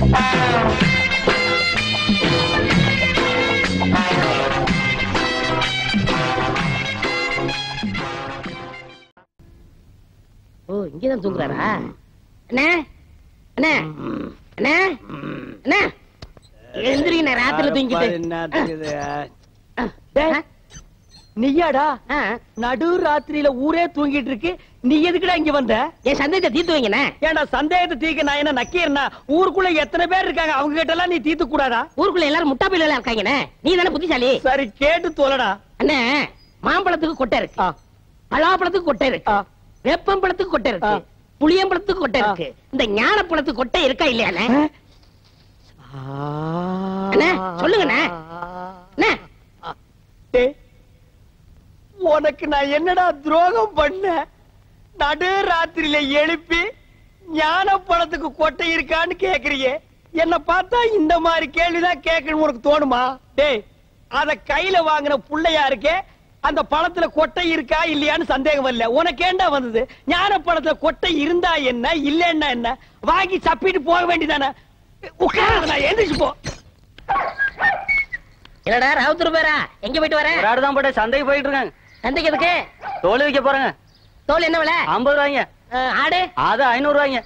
ஓ, இங்கதான் தூங்குறாரா? அண்ணே அண்ணே அண்ணே அண்ணே, எந்திரிங்க, ராத்திரில தூங்கிட்டு. நீயாடா நடு ராத்திரியில ஊரே தூங்கிட்டு இருக்கு, நீ எதுக்குடா இங்க வந்த? என் சந்தேகத்தை தீர்த்து வைங்கண்ணே. ஏன்டா சந்தேகத்தை தீர்க்க நான் என்ன நக்கீரனா? ஊருக்குள்ள எத்தனை பேர் இருக்காங்க, அவங்க கிட்ட எல்லாம் நீ தீர்த்து கூடாதா? ஊருக்குள்ள எல்லாரும் முட்டா பையில இருக்காங்கண்ணே, நீ தானே புத்திசாலி. சரி கேட்டு தோலடா. அண்ணே, மாம்பழத்துக்கு கொட்டை இருக்கு, பலாப்பழத்துக்கு கொட்டை இருக்கு, வேப்பம்பழத்துக்கு கொட்டை இருக்கு, புளியம்பழத்துக்கு கொட்டை இருக்கு, இந்த ஞானப்பழத்துக்கு கொட்டை இருக்கா இல்லையாண்ணே? சொல்லுங்கண்ணே. உனக்கு நான் என்னடா துரோகம் பண்ண? நடு ராத்திரியில எழுப்பி ஞான பழத்துக்கு கொட்டை இருக்கான்னு கேக்குறீங்க. என்ன பார்த்தா இந்த மாதிரி கேள்விதான் கேட்கணும் உனக்கு தோணுமா? டேய், அத கையில வாங்கின புள்ளையா இருக்கே, அந்த பழத்துல கொட்டை இருக்கா இல்லையான்னு சந்தேகம் இல்ல. உனக்கு ஏண்டா வந்தது? ஞான பழத்துல கொட்டை இருந்தா என்ன, இல்லன்னா என்ன, வாங்கி சப்பிட்டு போக வேண்டியதானே. உட்கார, எந்திரிச்சு போ. என்னடா ராவுத்தூர் பேரா, எங்க போயிட்டு வர? ஒரு ஆடுதான் போட்டு சந்தைக்கு போயிட்டு இருக்காங்க. சந்தைக்கு எதுக்கு? தோல் வைக்க போறாங்க. தோல் என்ன விலை? 50 ரூபாய்ங்க. ஆடு? அது 500 ரூபாய்ங்க.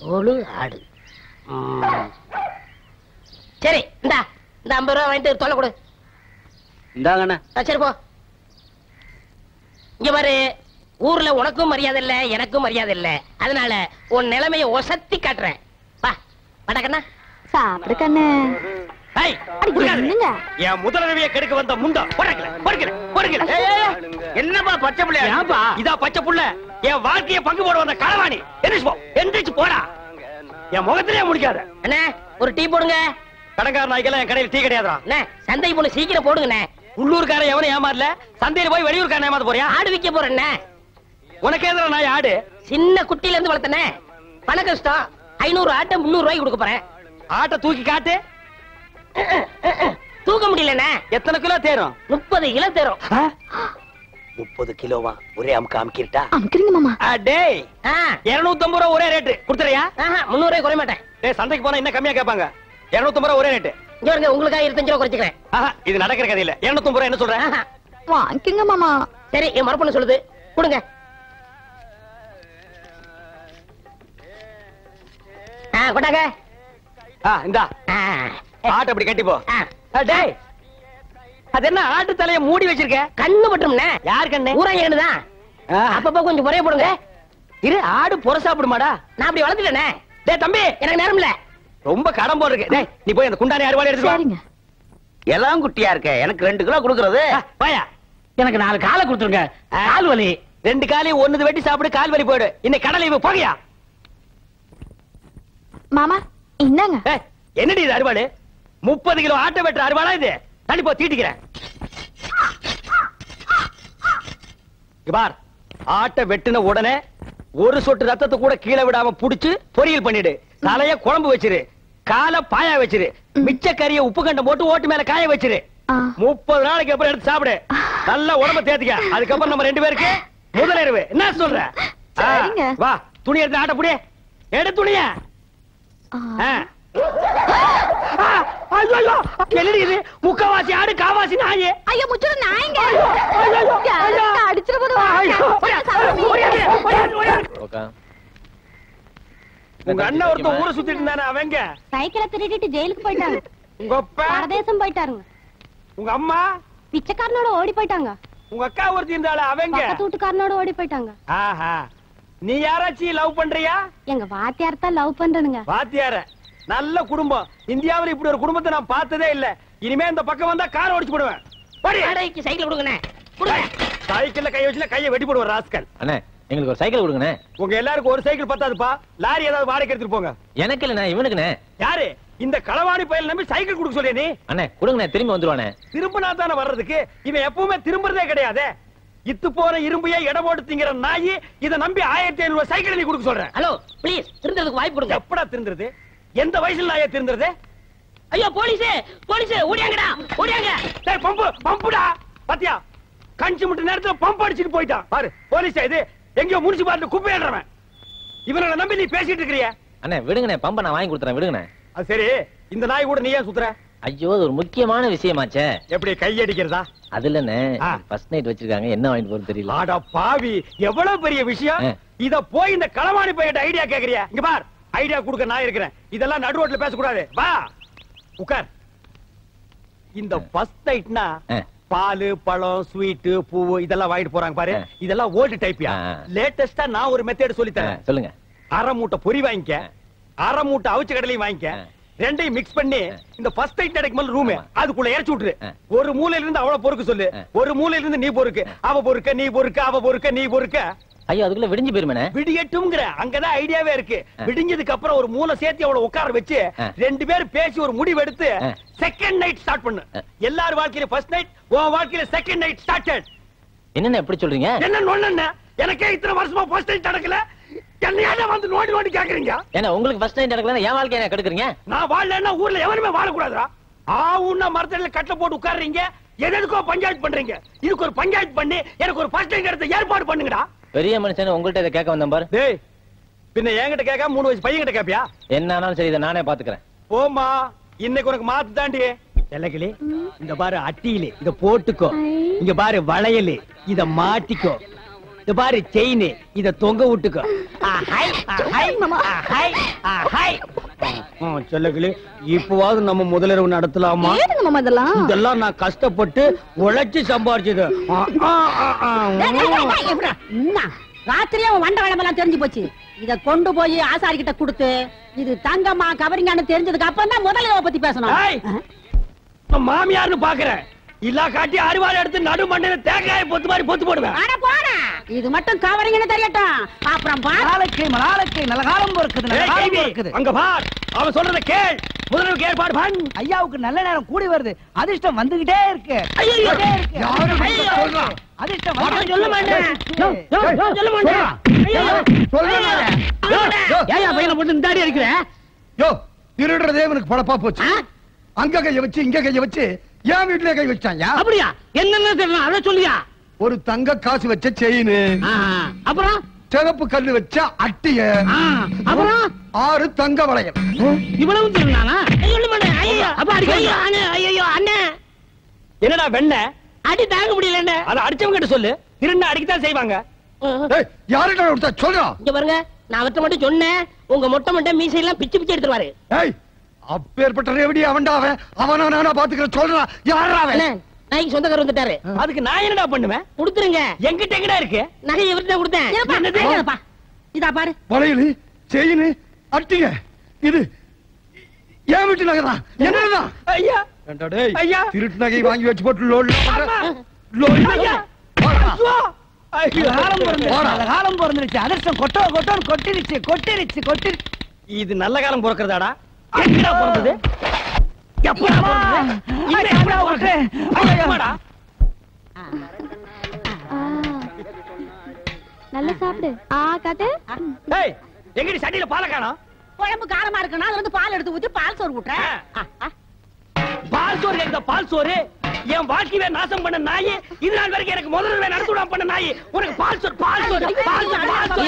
தோலு ஆடு. சரி, இந்த 50 ரூபாய் வாங்கிட்டு தோலை கொடு. இந்தாங்கண்ணா. சரி போ. இங்க பாரு, ஊர்ல உனக்கும் மரியாதை இல்ல, எனக்கும் மரியாதை இல்ல. அதனால உன் நிலைமையை ஒசத்தி காட்டுறேன். வா வடக்கண்ணா. சாப்பிடு கண்ணு. என் முதலவிய கெடுக்க வந்த முண்டா. என்னப்பா பச்சை புள்ள? இதா பச்சை புள்ள. என் வாழ்க்கைய பங்கு போட வந்த களவாணி. எந்திரிச்சு போடா. என் முகத்திலே முடிக்காத. அண்ணே, ஒரு டீ போடுங்க. கடங்கார நாய்க்கெல்லாம் என் கடையில் டீ கிடையாதா? சந்தை போன சீக்கிரம் போடுங்கண்ணே. உள்ளூர்கார எவனும் ஏமாறல, சந்தையில போய் வெளியூர்காரன் ஏமாத்த போறியா? ஆடு விற்க போறேன். உனக்கு எதிர நாய் ஆடு? சின்ன குட்டில இருந்து வளர்த்தனே, பண கஷ்டம். 500 ஆட்டை 300 ரூபாய்க்கு கொடுக்க போறேன். ஆட்டை தூக்கி காட்டு. தூக்க முடியலண்ணே. எத்தனை கிலோ தேரும்? 30 கிலோ தேரும். 30 கிலோவா? ஒரே அமுக்க அமுக்கிட்டா? அமுக்குறீங்க மாமா. டேய், 250 ரூபா ஒரே ரேட்டு கொடுத்துறியா? 300 ரூபாய் குறைய மாட்டேன். டேய், சந்தைக்கு போனா இன்னும் கம்மியா கேட்பாங்க. 250 ரூபா ஒரே ரேட்டு. இங்க வருங்க, உங்களுக்காக 25 ரூபா குறைச்சிக்கிறேன். இது நடக்கிற கதை இல்ல. 250 ரூபா என்ன சொல்றேன்? வாங்கிங்க மாமா. சரி, என் மறுப்பண்ண சொல்லுது, கொடுங்க. கொண்டாங்க. இந்தா ஆட்டை அப்படி கட்டி போ. டேய், அது என்ன ஆட்டு தலைய மூடி வச்சிருக்க? கண்ணு பட்டும்ண்ணே. யார் கண்ணு? ஊராங்க கண்ணுதான். அப்பப்ப கொஞ்சம் குறைய போடுங்க. இரு, ஆடு புற சாப்பிடுமாடா? நான் அப்படி வளர்த்துட்டேனே. டேய் தம்பி, எனக்கு நேரம் இல்ல. ரொம்ப கடன் போல இருக்கு. டேய், நீ போய் அந்த குண்டானி அறுவாளை எடுத்து சரிங்க. எல்லாம் குட்டியா இருக்க, எனக்கு 2 கிலோ கொடுக்கறது. வாயா, எனக்கு 4 காலை கொடுத்துருங்க. கால் வலி. 2 காலையும் ஒன்னு வெட்டி சாப்பிடு, கால் வலி போயிடு. இன்னைக்கு கடலை இவ போகையா? மாமா இந்தாங்க. என்னடி இது அறுவாளு? 30 கிலோ ஆட்டை வெட்டுற அறுவாளா இது? தள்ளி போ, தீட்டிக்கிறேன். பார், ஆட்டை வெட்டின உடனே ஒரு சொட்டு ரத்தத்தை கூட கீழே விடாம புடிச்சு பொரியல் பண்ணிடு. தலைய குழம்பு வச்சிரு, காலை பாயா வச்சிரு, மிச்ச கறிய உப்பு கண்டம் போட்டு ஓட்டு மேல காய வச்சிரு. 30 நாளைக்கு அப்புறம் எடுத்து சாப்பிடு. நல்லா உடம்ப தேத்திக்க. அதுக்கப்புறம் நம்ம 2 பேருக்கு முதலிரவு. என்ன சொல்ற? வா, துணி எடுத்து ஆட்ட புடி. எடு துணிய. முக்கவாசி ஆடு, காவாசி நாயே. ஐயோ, முச்சது நாயங்க. அடிச்சிட போது. உங்க அண்ணன் ஒருத்தன் ஊரை சுத்திட்டு இருந்தானே, அவங்க சைக்கிளை திருடிட்டு ஜெயிலுக்கு போயிட்டாங்க. உங்க அப்பா பரதேசம் போயிட்டாருங்க. உங்க அம்மா பிச்சைக்காரனோட ஓடி போயிட்டாங்க. உங்க அக்கா ஒருத்தி இருந்தாள, அவங்க பக்கத்து வீட்டுக்காரனோட ஓடி போயிட்டாங்க. நீ யாராச்சும் லவ் பண்றியா? எங்க வாத்தியார் தான் லவ் பண்றனுங்க. வாத்தியார? நல்ல குடும்பம். இந்தியாவில் இப்படி ஒரு குடும்பத்தை நான் பார்த்ததே இல்ல. இனிமே இந்த பக்கம் வந்தா கார் ஓடிச்சு போடுவேன். சைக்கிள் கொடுங்கண்ணே. சைக்கிள்ல கை வச்சுல கையை வெட்டி போடுவேன் ராஸ்கல். அண்ணே, எங்களுக்கு ஒரு சைக்கிள் கொடுங்கண்ணே. உங்க எல்லாருக்கும் ஒரு சைக்கிள் பத்தாதுப்பா. லாரி ஏதாவது வாடகை எடுத்துட்டு போங்க. எனக்கு இல்லண்ணே, இவனுக்குண்ணே. யாரு இந்த களவாணி பயல் நம்பி சைக்கிள் கொடுக்க சொல்லிய நீ? அண்ணே கொடுங்கண்ணே, திரும்பி வந்துருவானே. திரும்பினா தானே வர்றதுக்கு. இவன் எப்பவுமே திரும்புறதே கிடையாது. இத்து போற இரும்பையே இடம் போட்டு திங்கிற நாயி இதை நம்பி 1500 ரூபாய் சைக்கிள் நீ கொடுக்க சொல்றேன். ஹலோ ப்ளீஸ், திருந்ததுக்கு வாய்ப்பு கொடுங்க. எப்படா திருந்துறது? எந்த வயசுல நாயே திருந்துறது? ஐயோ போலீஸ், போலீஸ் ஓடியாங்கடா, ஓடியாங்க. டேய் பம்பு, பம்புடா. பாத்தியா, கஞ்சி முட்டு நேரத்துல பம்ப் அடிச்சிட்டு போயிட்டான் பாரு. போலீஸ் இது எங்கயோ முனிசிபாலிட்டி குப்பை ஏறறவன். இவனை நம்பி நீ பேசிட்டு இருக்கறியே. அண்ணே விடுங்கண்ணே, பம்ப நான் வாங்கி கொடுத்துறேன், விடுங்கண்ணே. அது சரி, இந்த நாய் கூட நீ ஏன் சுத்துற? ஐயோ, அது ஒரு முக்கியமான விஷயமாச்சே. எப்படி கை அடிக்கிறதா? அது இல்லண்ணே, ஃபர்ஸ்ட் நைட் வச்சிருக்காங்க, என்ன வாங்கிட்டு போறது தெரியல. ஆடா பாவி, எவ்வளவு பெரிய விஷயம். இத போய் இந்த களவாணி பையன் ஐடியா கேக்குறியா? இங்க பார், ஐடியா கொடுக்க நான் இருக்கிறேன். இதெல்லாம் நடு ரோட்ல பேசக்கூடாது. வா உட்கார். இந்த ஃபர்ஸ்ட் நைட்னா பால், பழம், ஸ்வீட், பூ இதெல்லாம் வாங்கிட்டு போறாங்க பாரு. இதெல்லாம் ஓல்டு டைப்யா. லேட்டஸ்டா நான் ஒரு மெத்தட் சொல்லி தரேன். சொல்லுங்க. அரை மூட்டை பொரி வாங்கிக்க, அரை மூட்டை அவிச்ச கடலையும் வாங்கிக்க, ரெண்டையும் மிக்ஸ் பண்ணி இந்த ஃபர்ஸ்ட் நைட் நடக்கும் ரூம் அதுக்குள்ள இறச்சி விட்டுரு. ஒரு மூலையில இருந்து அவள பொறுக்க சொல்லு, ஒரு மூலையில இருந்து நீ பொறுக்கு. அவ பொறுக்க நீ பொறுக்க, அவ பொறுக்க நீ பொறுக்க. ஐயோ, அதுக்குள்ள விடிஞ்சு போயிருமே. விடியட்டும்ங்கற அங்கதான் ஐடியாவே இருக்கு. விடிஞ்சதுக்கு அப்புறம் ஒரு மூளை சேர்த்து அவளை உட்கார வச்சு ரெண்டு பேரும் பேசி ஒரு முடிவு எடுத்து செகண்ட் நைட் ஸ்டார்ட் பண்ணு. எல்லார் வாழ்க்கையில ஃபர்ஸ்ட் நைட், உன் வாழ்க்கையில செகண்ட் நைட் ஸ்டார்டட். என்னென்ன எப்படி சொல்றீங்க? என்ன நொண்ணு? எனக்கே இத்தனை வருஷமா ஃபர்ஸ்ட் நைட் நடக்கல, என்னையால வந்து நோண்டி நோண்டி கேக்குறீங்க? ஏன்னா உங்களுக்கு ஃபர்ஸ்ட் நைட் நடக்கலன்னா என் வாழ்க்கைய என்ன கெடுக்குறீங்க? நான் வாழலன்னா ஊர்ல எவனுமே வாழக்கூடாதுடா. ஆவுன்னா மரத்தடியில கட்டல போட்டு உட்கார்றீங்க, எதுக்கோ பஞ்சாயத்து பண்றீங்க. இதுக்கு ஒரு பஞ்சாயத்து பண்ணி எனக்கு ஒரு ஃபர்ஸ்ட் நைட் எடுத்து ஏற்பாடு பண்ணுங்கடா. பெரிய மனுஷன் உங்கள்ட்ட இதை கேட்க வந்தேன் பாரு. டேய், பின்ன என்கிட்ட கேட்காம 3 வயசு பையன் கிட்ட கேப்பியா? என்ன ஆனாலும் சரி, இதை நானே பாத்துக்கிறேன். போமா, இன்னைக்கு உனக்கு மாத்து தாண்டி. எல்லக்கிளி, இந்த பாரு அட்டியில இத போட்டுக்கோ. இங்க பாரு வளையல், இத மாட்டிக்கோ. இத பாரு செயின், இத தொங்க விட்டுக்கோ. செல்லக்கிளி, இப்பவாவது நம்ம முதலிரவு நடத்தலாமா? இதெல்லாம் நான் கஷ்டப்பட்டு உழைச்சு சம்பாரிச்சது. ராத்திரியே வண்ட வளமெல்லாம் தெரிஞ்சு போச்சு. இத கொண்டு போய் ஆசாரி கிட்ட கொடுத்து இது தங்கம்மா கவரிங்கான்னு தெரிஞ்சதுக்கு அப்புறம் தான் முதலிரவை பத்தி பேசணும். மாமியார்னு பாக்குறேன், இல்லா காட்டி அறுவாள் எடுத்து நடு மண்ணில தேங்காய பொத்து மாதிரி பொத்து போடுவேன். இது மட்டும் கவரிங்கன்னு தெரியட்டும். அப்புறம் நாளைக்கு நல்ல காலம் இருக்குது. அங்க பார், அவன் சொல்றத கேள். முதல்ல ஏற்பாடு பண்ணு. ஐயாவுக்கு நல்ல நேரம் கூடி வருது. அதிர்ஷ்டம் வந்துகிட்டே இருக்கு. அதிர்ஷ்டம் சொல்ல மாட்டேன். ஏன் பையனை போட்டு இந்த அடி அடிக்கிற? யோ, திருடுறதே இவனுக்கு பழப்பா போச்சு. அங்க கைய வச்சு இங்க கைய வச்சு என் வீட்டுல கை வச்சாயா? அப்படியா? என்னன்னு தெரியல, அத சொல்லியா? ஒரு தங்க காசு வச்ச செயின், அப்புறம் சிவப்பு கல்லு வச்ச அட்டிய, அப்புறம் 6 தங்க வளையல். இவ்வளவு திருநானா? சொல்ல மாட்டேன். ஐயோ, அப்ப அடிக்க. ஐயோ அண்ணே, என்னடா வெண்ண அடி தாங்க முடியல. என்ன அத அடிச்சவங்க கிட்ட சொல்லு, திருண்ணா அடிக்கத்தான் செய்வாங்க. யாருடா கொடுத்தா சொல்றா? இங்க பாருங்க, நான் அவர்ட்ட மட்டும் சொன்னேன், உங்க மொட்டை மொட்டை மீசையெல்லாம் பிச்சு பிச்சு எடுத்துருவாரு. ஏய், அப்பேற்பட்ட ரேவடி அவன்டா அவன். அவனா நானா பாத்துக்கிறேன் சொல்றா. யாரா அவன்? நாய்க்கு சொந்தக்காரர் வந்துட்டாரு. அதுக்கு நான் என்னடா பண்ணுவேன்? கொடுத்துருங்க. எங்கிட்ட எங்கடா இருக்கு? நகை இவர்கிட்ட கொடுத்தேன். இதா பாரு, வளையல், செயின், அட்டிய. இது என் வீட்டு நகைதான். என்னடா ஐயா? டேய், ஐயா, திருட்டு நகை வாங்கி வச்சு போட்டு லோல் ஐயா, காலம் பிறந்துருச்சு. அதிர்ஷ்டம் கொட்டோன்னு கொட்டிருச்சு. இது நல்ல காலம் பிறக்கிறதாடா? எங்கடா பிறந்தது? எப்படா பிறந்தது? இன்னைக்கு பிறந்தது? நல்லா சாப்பிடு. காட்டு. ஏய், எங்கடி சட்டியில பாலை காணோம்? குழம்பு காரமா இருக்குன்னா அதுல இருந்து பால் எடுத்து ஊத்தி பால் சோறு ஊட்டுறேன். பால் சோறு எங்க? பால் சோறு என் வாழ்க்கையை நாசம் பண்ண நாய், இது நாள் வரைக்கும் எனக்கு முதல்ல நடத்துடா பண்ண நாய், உனக்கு பால் சோறு பால் சோறு பால் சோறு பால் சோறு.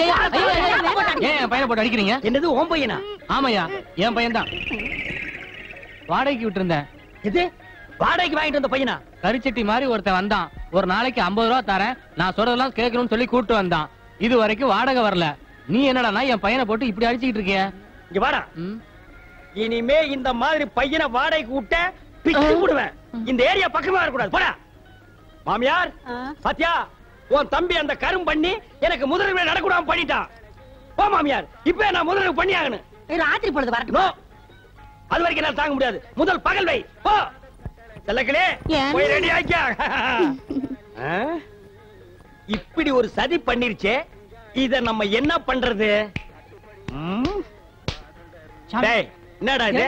ஏன் என் பையனை போட்டு அடிக்கிறீங்க? என்னது உன் பையனா? ஆமாயா, என் பையன் தான். வாடகைக்கு விட்டு இருந்தேன். இது வாடகைக்கு வாங்கிட்டு வந்த பையனா? கரிச்சட்டி மாதிரி ஒருத்தன் வந்தான். ஒரு நாளைக்கு 50 ரூபா தரேன், நான் சொல்றதெல்லாம் கேட்கணும்னு சொல்லி கூட்டு வந்தான். இது வரைக்கும் வாடகை வரல. நீ என்னடா என் பையனை போட்டு இப்படி அடிச்சுக்கிட்டு இருக்கிய? இங்க வாடா, இனிமே இந்த மாதிரி பையனை வாடகைக்கு விட்ட பிச்சு போடுவேன். இந்த ஏரியா பக்கமே வரக்கூடாது. போடா. மாமியார், பாத்தியா, உன் தம்பி அந்த கரும் பண்ணி எனக்கு முதலிரவு நடக்கூடாம பண்ணிட்டான். போ மாமியார், இப்ப நான் முதலிரவு பண்ணி ஆகணும். ராத்திரி பொழுது வரட்டும். அது வரைக்கும் நான் தாங்க முடியாது. முதல் பகல் வை. போ செல்லக்கிளே, போய் ரெடி ஆக்கியா. இப்படி ஒரு சதி பண்ணிருச்சே, இத நம்ம என்ன பண்றது? டேய், என்னடா இது?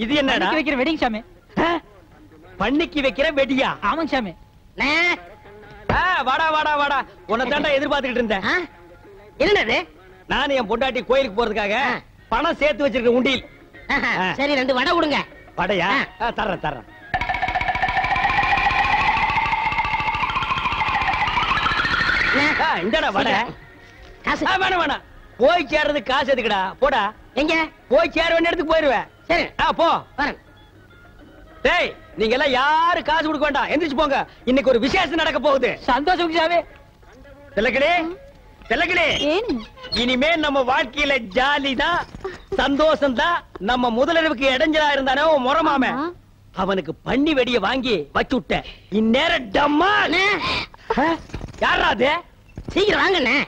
இது என்னடா? வைக்கிற வெடிங் சாமி. பண்ணிக்கு வைக்கிற வெடியா? ஆமாங்க சாமி. வாடா வாடா வாடா, உன்னை தாண்டா எதிர்பார்த்துக்கிட்டு இருந்தேன். என்னது? நானும் என் பொண்டாட்டி கோயிலுக்கு போறதுக்காக பணம் சேர்த்து வச்சிருக்க உண்டியில். சரி, 2 வடை கொடுங்க. வடையா? தர்றேன். இந்தடா வடை. வேணாம். போய் சேர்றதுக்கு காசு எதுக்குடா? போடா. எங்க போய் சேர வேண்டிய இடத்துக்கு போயிருவேன். சரி போ. வரேன். டேய், நீங்க எல்லாம் யாரு காசு கொடுக்க வேண்டாம், எந்திரிச்சு போங்க. இன்னைக்கு ஒரு விசேஷம் நடக்க போகுது. சந்தோஷம் சாவே. திலகனே, திலகனே, இனிமே நம்ம வாழ்க்கையில ஜாலி தான், சந்தோஷம் தான். நம்ம முதலிரவுக்கு இடைஞ்சலா இருந்தானே முறமாம, அவனுக்கு பண்ணி வெடிய வாங்கி வச்சு விட்டேன். இந்நேரம் டம்மா. யாரா அது? சீக்கிரம் வாங்கண்ணே.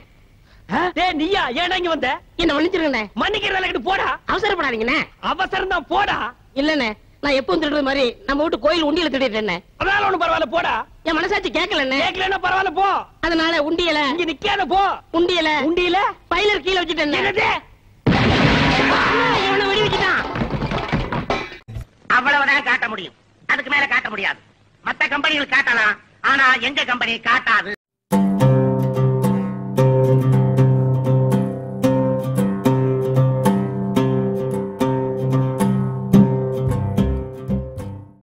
டேய் நீயா? ஏன்டா இங்க வந்த? என்ன மன்னிச்சிருங்கண்ணே. மன்னிக்கிற வேலைக்கு போடா. அவசரப்படாதீங்கண்ணே. அவசரம் தான், போடா. இல்லண்ணே, நான் எப்பவும் திருடுறது மாதிரி நம்ம வீட்டு கோயில் உண்டியல திருடிட்டேன். அதனால ஒண்ணும் பரவாயில்ல, போடா. என் மனசாட்சி கேட்கலண்ணே. கேட்கலன்னா பரவாயில்ல, போ. அதனால உண்டியல இங்க நிக்காத, போ. உண்டியல உண்டியல பைலர் கீழே வச்சுட்டேன். என்னது? இவனை வெடி வச்சுட்டான். அவ்வளவுதான் காட்ட முடியும், அதுக்கு மேல காட்ட முடியாது. மத்த கம்பெனிகள் காட்டலாம், ஆனா எங்க கம்பெனி காட்டாது.